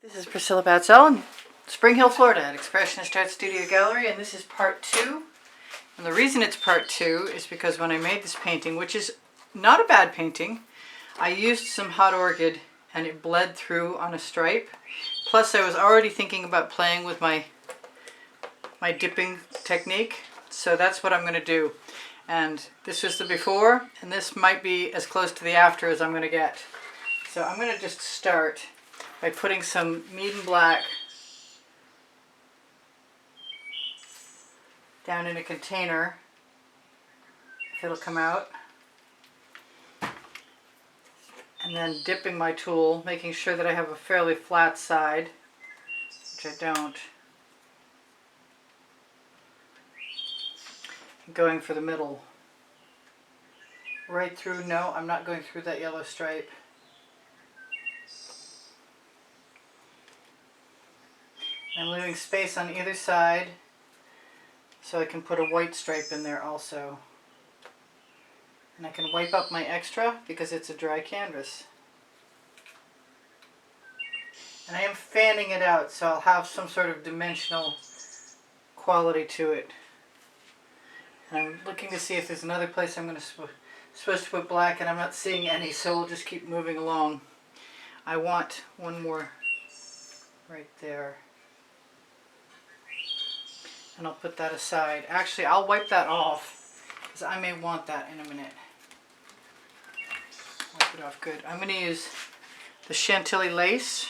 This is Priscilla Batzell in Spring Hill, Florida at Expressionist Art Studio Gallery, and this is part 2. And the reason it's part 2 is because when I made this painting, which is not a bad painting, I used some hot orchid and it bled through on a stripe. Plus I was already thinking about playing with my dipping technique, so that's what I'm going to do. And this was the before, and this might be as close to the after as I'm going to get. So I'm going to just start by putting some Mead & Black down in a container, if it'll come out, and then dipping my tool, making sure that I have a fairly flat side, which I don't, and going for the middle. Right through, no, I'm not going through that yellow stripe. I'm leaving space on either side so I can put a white stripe in there also. And I can wipe up my extra because it's a dry canvas. And I am fanning it out so I'll have some sort of dimensional quality to it. And I'm looking to see if there's another place I'm supposed to put black, and I'm not seeing any, so we'll just keep moving along. I want one more right there. And I'll put that aside. Actually, I'll wipe that off because I may want that in a minute. Wipe it off good. I'm going to use the Chantilly lace.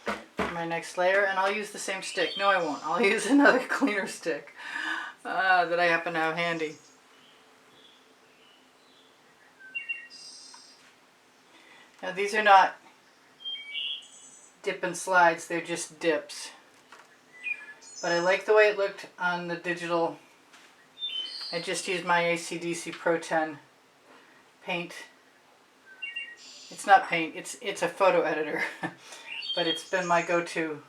For my next layer, and I'll use the same stick. No, I won't. I'll use another cleaner stick that I happen to have handy. Now these are not dip and slides, they're just dips. But I like the way it looked on the digital. I just used my AC/DC Pro 10 paint. It's not paint, it's a photo editor. But it's been my go-to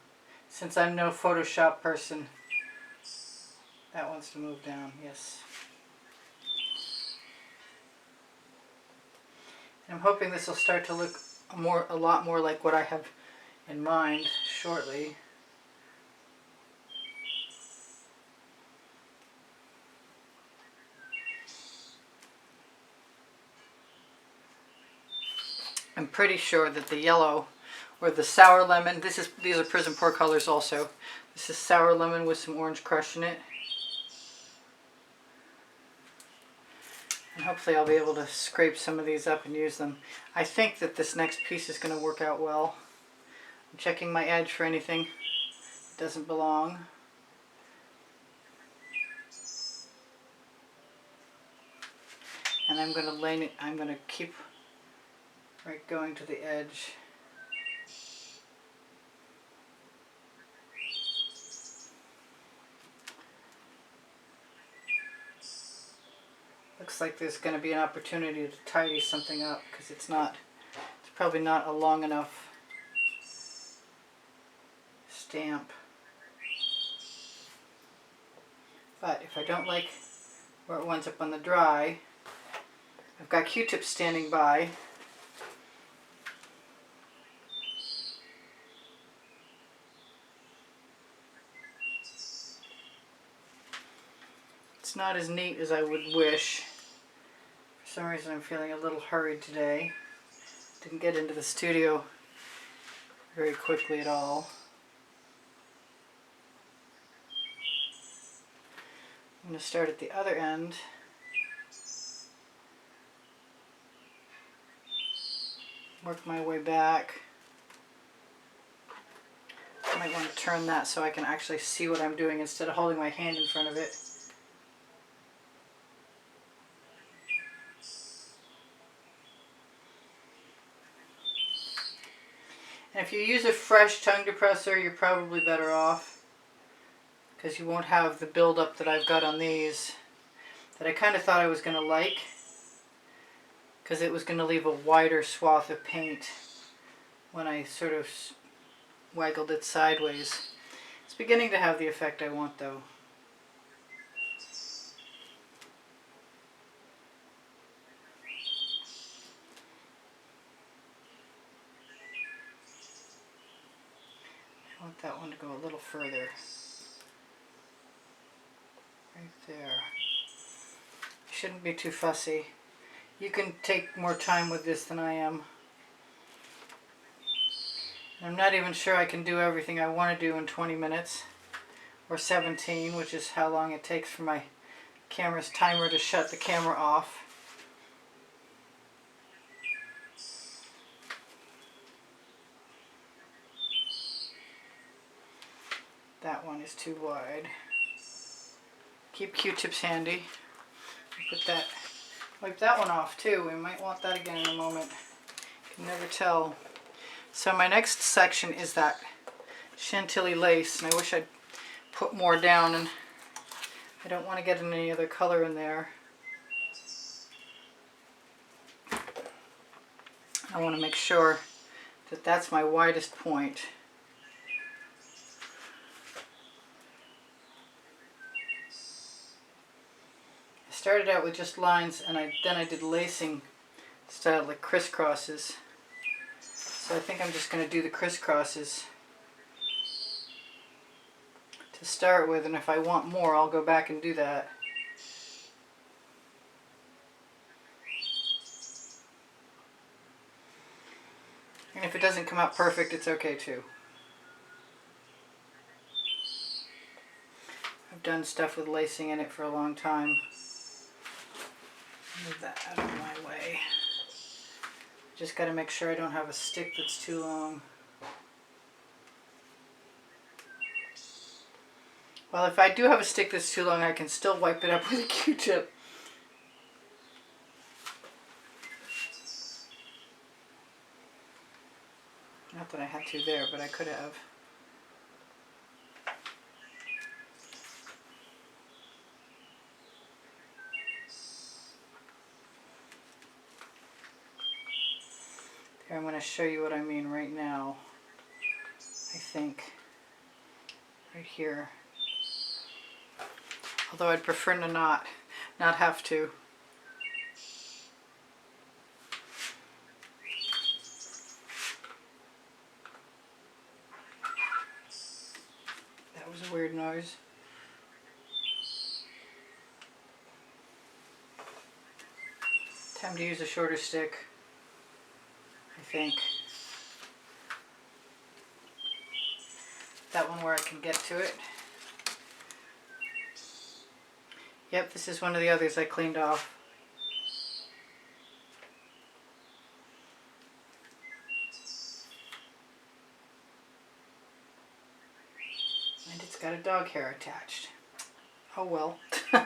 since I'm no Photoshop person. That wants to move down, yes. And I'm hoping this will start to look a lot more like what I have in mind shortly. I'm pretty sure that the yellow or the sour lemon, these are Prizm Pro colors also. This is sour lemon with some orange crush in it. And hopefully I'll be able to scrape some of these up and use them. I think that this next piece is going to work out well. I'm checking my edge for anything that doesn't belong. And I'm going to lane it, I'm going to keep right going to the edge. Looks like there's going to be an opportunity to tidy something up because it's probably not a long enough stamp. But if I don't like where it winds up on the dry, I've got Q-tips standing by. It's not as neat as I would wish. For some reason I'm feeling a little hurried today. Didn't get into the studio very quickly at all. I'm going to start at the other end. Work my way back. I might want to turn that so I can actually see what I'm doing instead of holding my hand in front of it. And if you use a fresh tongue depressor, you're probably better off because you won't have the buildup that I've got on these that I kind of thought I was going to like because it was going to leave a wider swath of paint when I sort of waggled it sideways. It's beginning to have the effect I want though. want that one to go a little further. Right there. Shouldn't be too fussy. You can take more time with this than I am. I'm not even sure I can do everything I want to do in 20 minutes. Or 17, which is how long it takes for my camera's timer to shut the camera off. That one is too wide. Keep Q-tips handy. Put that, wipe that one off too. We might want that again in a moment. Can never tell. So my next section is that Chantilly lace, and I wish I'd put more down, and I don't want to get any other color in there. I want to make sure that that's my widest point. I started out with just lines, and then I did lacing style, like crisscrosses. So I think I'm just going to do the crisscrosses to start with, and if I want more, I'll go back and do that. And if it doesn't come out perfect, it's okay too. I've done stuff with lacing in it for a long time. Move that out of my way. Just got to make sure I don't have a stick that's too long. Well, if I do have a stick that's too long, I can still wipe it up with a Q-tip. Not that I had to there, but I could have. Here, I'm going to show you what I mean right now. I think. Right here. Although I'd prefer to not have to. That was a weird noise. Time to use a shorter stick, I think. That one where I can get to it. Yep, this is one of the others I cleaned off. And it's got a dog hair attached. Oh well. I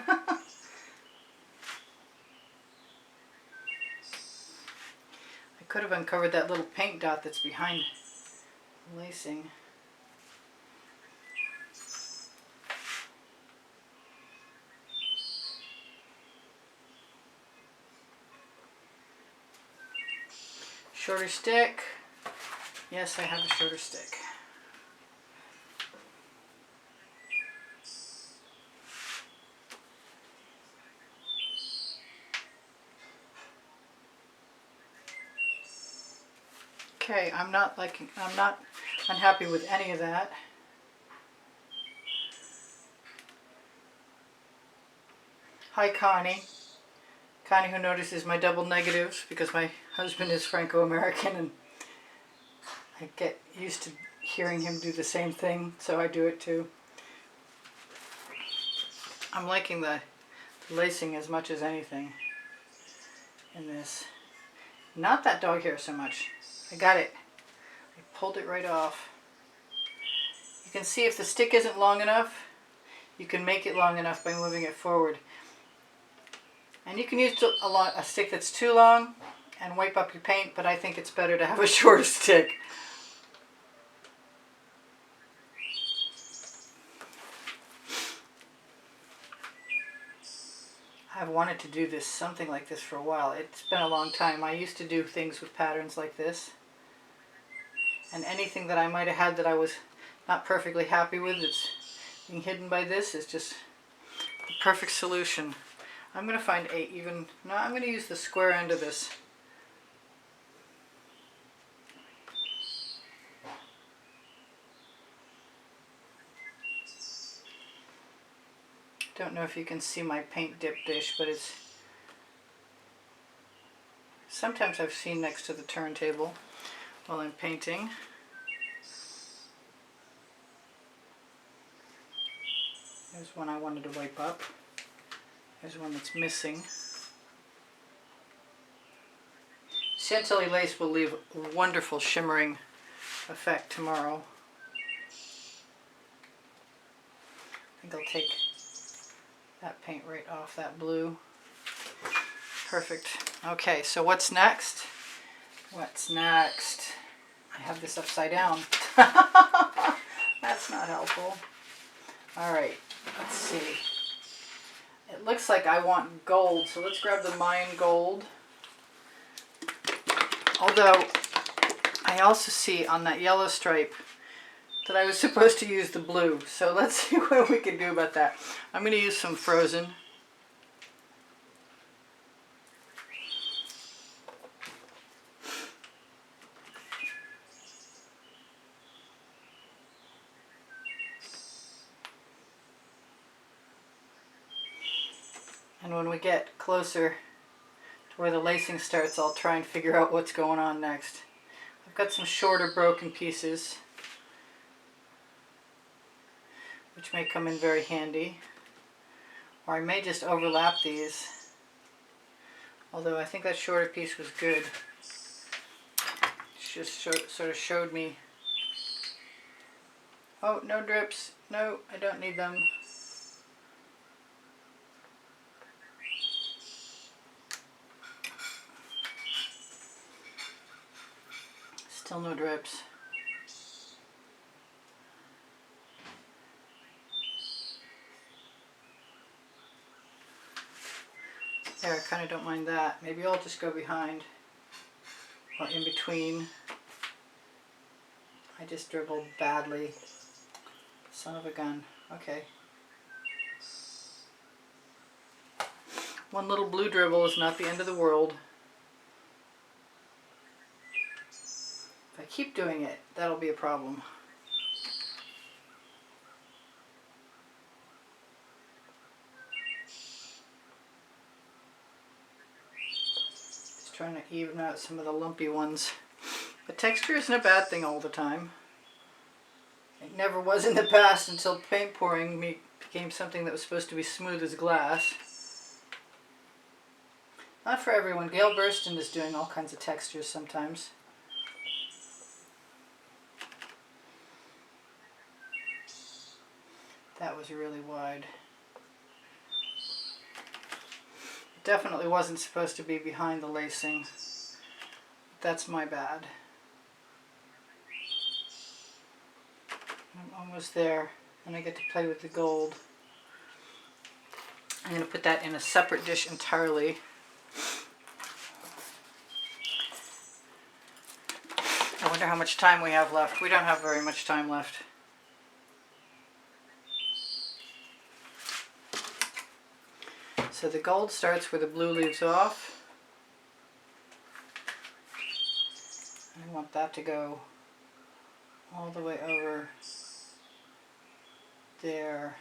could have uncovered that little paint dot that's behind the lacing. Shorter stick. Yes, I have a shorter stick. Okay, I'm not unhappy with any of that. Hi Connie. Connie, who notices my double negatives because my husband is Franco-American and I get used to hearing him do the same thing, so I do it too. I'm liking the lacing as much as anything in this. Not that dog hair so much. I got it. I pulled it right off. You can see if the stick isn't long enough, you can make it long enough by moving it forward. And you can use a stick that's too long and wipe up your paint, but I think it's better to have a shorter stick. I've wanted to do this, something like this for a while. It's been a long time. I used to do things with patterns like this. And anything that I might have had that I was not perfectly happy with that's being hidden by this is just the perfect solution. I'm going to find I'm going to use the square end of this. Don't know if you can see my paint dip dish, but it's sometimes I've seen next to the turntable while I'm painting. There's one I wanted to wipe up. There's one that's missing. Chantilly lace will leave a wonderful shimmering effect tomorrow. I think I'll take that paint right off that blue. Perfect. Okay, so what's next? What's next? I have this upside down. That's not helpful. All right, let's see. It looks like I want gold, so let's grab the Mayan gold. Although I also see on that yellow stripe that I was supposed to use the blue. So let's see what we can do about that. I'm going to use some frozen. And when we get closer to where the lacing starts, I'll try and figure out what's going on next. I've got some shorter broken pieces, which may come in very handy. Or I may just overlap these, although I think that shorter piece was good. It just sort of showed me, oh, no drips, no, I don't need them. Still no drips. There, I kind of don't mind that. Maybe I'll just go behind or in between. I just dribbled badly. Son of a gun. Okay. One little blue dribble is not the end of the world. If I keep doing it, that'll be a problem. Trying to even out some of the lumpy ones. The texture isn't a bad thing all the time. It never was in the past until paint pouring became something that was supposed to be smooth as glass. Not for everyone. Gail Burston is doing all kinds of textures sometimes. That was really wide. Definitely wasn't supposed to be behind the lacing. That's my bad. I'm almost there, and I get to play with the gold. I'm going to put that in a separate dish entirely. I wonder how much time we have left. We don't have very much time left. So the gold starts where the blue leaves off. I want that to go all the way over there.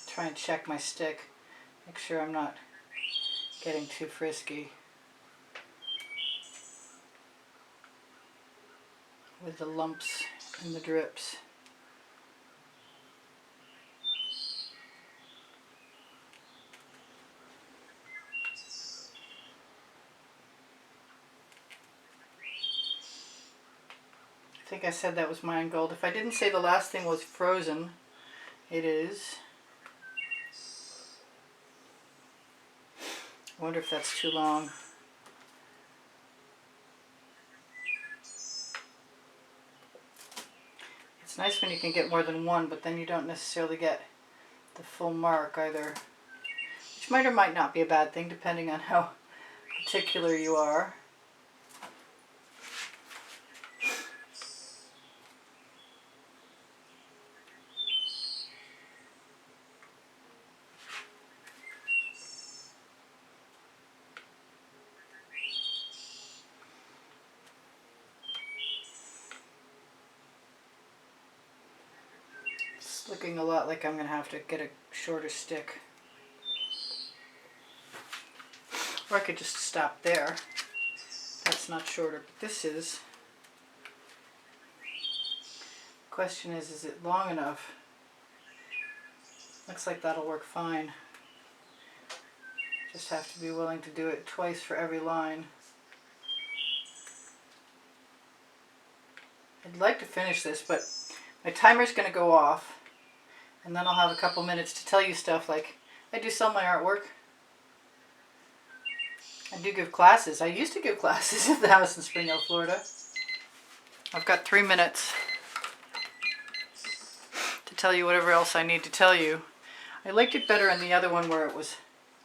Try and check my stick. Make sure I'm not getting too frisky with the lumps and the drips. I think I said that was Mayan gold. If I didn't say the last thing was frozen, it is. I wonder if that's too long. It's nice when you can get more than one, but then you don't necessarily get the full mark either, which might or might not be a bad thing depending on how particular you are. looking a lot like I'm going to have to get a shorter stick. Or I could just stop there. That's not shorter, but this is. Question is it long enough? Looks like that'll work fine. Just have to be willing to do it twice for every line. I'd like to finish this, but my timer's going to go off, and then I'll have a couple minutes to tell you stuff like I do sell my artwork. I do give classes. I used to give classes at the house in Spring Hill, Florida. I've got 3 minutes to tell you whatever else I need to tell you. I liked it better in the other one where it was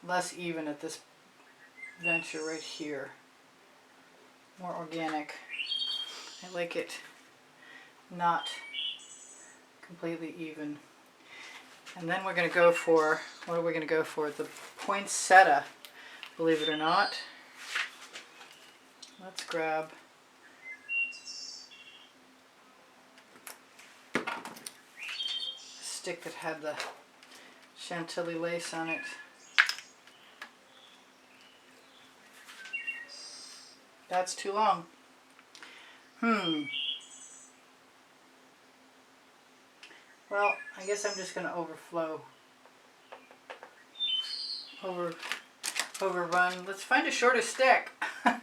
less even at this venture right here. More organic. I like it not completely even. And then we're going to go for, what are we going to go for? The poinsettia, believe it or not. Let's grab a stick that had the Chantilly lace on it. That's too long. Well, I guess I'm just going to overrun. Let's find a shorter stick. And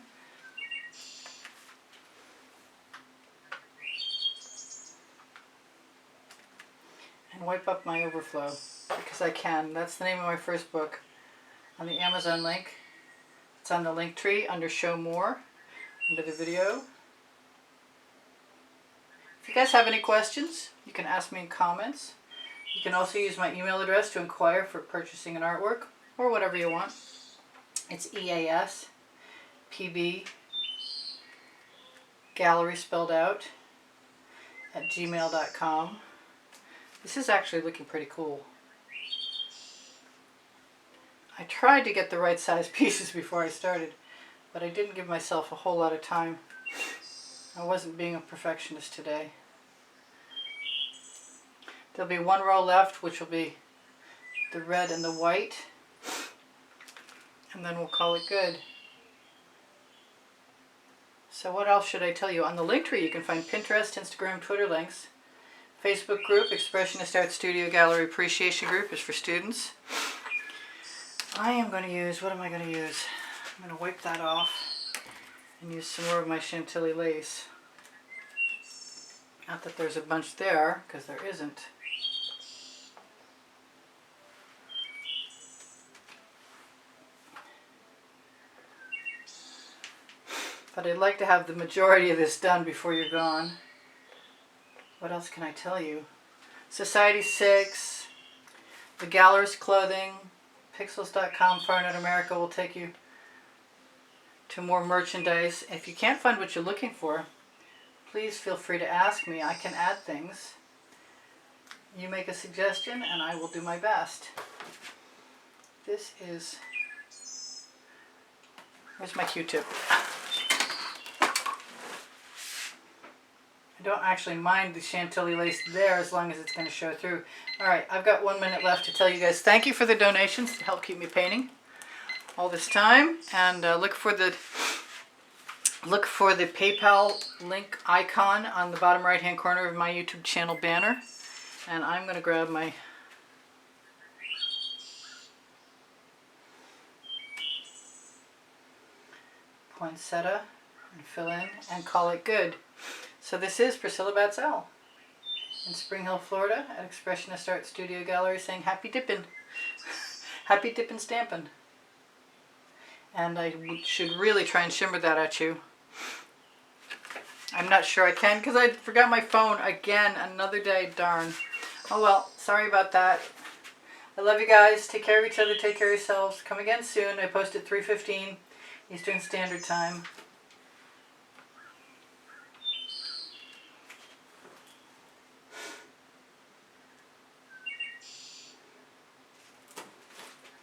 wipe up my overflow, because I can. That's the name of my first book on the Amazon link. It's on the link tree under Show More, under the video. If you guys have any questions, you can ask me in comments. You can also use my email address to inquire for purchasing an artwork, or whatever you want. It's easpbgallery spelled out at gmail.com. This is actually looking pretty cool. I tried to get the right size pieces before I started, but I didn't give myself a whole lot of time. I wasn't being a perfectionist today. There'll be one row left, which will be the red and the white, and then we'll call it good. So what else should I tell you? On the link tree you can find Pinterest, Instagram, Twitter links. Facebook group, Expressionist Art Studio Gallery Appreciation Group, is for students. I am going to use, what am I going to use? I'm going to wipe that off and use some more of my Chantilly lace. Not that there's a bunch there, because there isn't. But I'd like to have the majority of this done before you're gone. What else can I tell you? Society 6, the Gallerist Clothing, Pixels.com, Far North America will take you to more merchandise. If you can't find what you're looking for, please feel free to ask me. I can add things. You make a suggestion and I will do my best. This is, where's my Q-tip? I don't actually mind the Chantilly lace there as long as it's going to show through. Alright, I've got 1 minute left to tell you guys thank you for the donations to help keep me painting all this time. And look for the PayPal link icon on the bottom right hand corner of my YouTube channel banner. And I'm going to grab my poinsettia and fill in and call it good. So this is Priscilla Batzell in Spring Hill, Florida at Expressionist Art Studio Gallery saying happy dippin'. Happy dippin' stampin'. And I should really try and shimmer that at you. I'm not sure I can because I forgot my phone again another day, darn. Oh well, sorry about that. I love you guys. Take care of each other. Take care of yourselves. Come again soon. I post at 3:15 Eastern Standard Time.